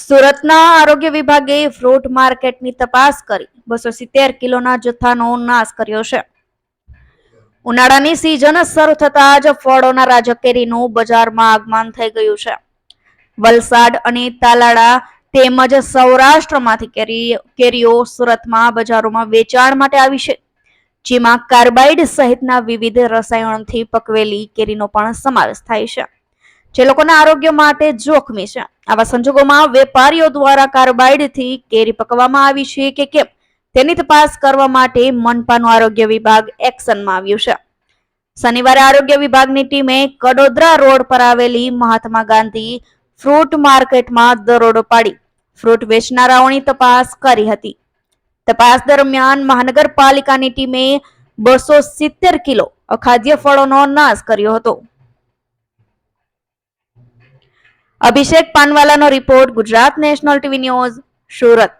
સુરતના આરોગ્ય વિભાગે ફ્રૂટ માર્કેટની તપાસ કરી 270 કિલોના જથ્થાનો નાશ કર્યો છે. ઉનાળાની સિઝન શરૂ થતા જ ફળોના રાજા કેરીનું બજારમાં આગમન થઈ ગયું છે. વલસાડ અને તાલાળા તેમજ સૌરાષ્ટ્રમાંથી કેરીઓ સુરતમાં બજારોમાં વેચાણ માટે આવી છે, જેમાં કાર્બાઇડ સહિતના વિવિધ રસાયણોથી પકવેલી કેરીનો પણ સમાવેશ થાય છે, જે લોકોના આરોગ્ય માટે જોખમી છે. આવા સંજોગોમાં વેપારીઓ દ્વારા કાર્બાઇડથી કેરી પકવવામાં આવી છે કે કેમ તેની તપાસ કરવા માટે મનપાનું આરોગ્ય વિભાગ એક્શનમાં આવ્યું છે. શનિવારે આરોગ્ય વિભાગની ટીમે કડોદરા રોડ પર આવેલી મહાત્મા ગાંધી ફ્રૂટ માર્કેટમાં દરોડો પાડી ફ્રૂટ વેચનારાઓની તપાસ કરી હતી. તપાસ દરમિયાન મહાનગરપાલિકાની ટીમે 270 કિલો અખાદ્ય ફળોનો નાશ કર્યો હતો. અભિષેક પાનવાલાનો report, Gujarat national TV news, Surat.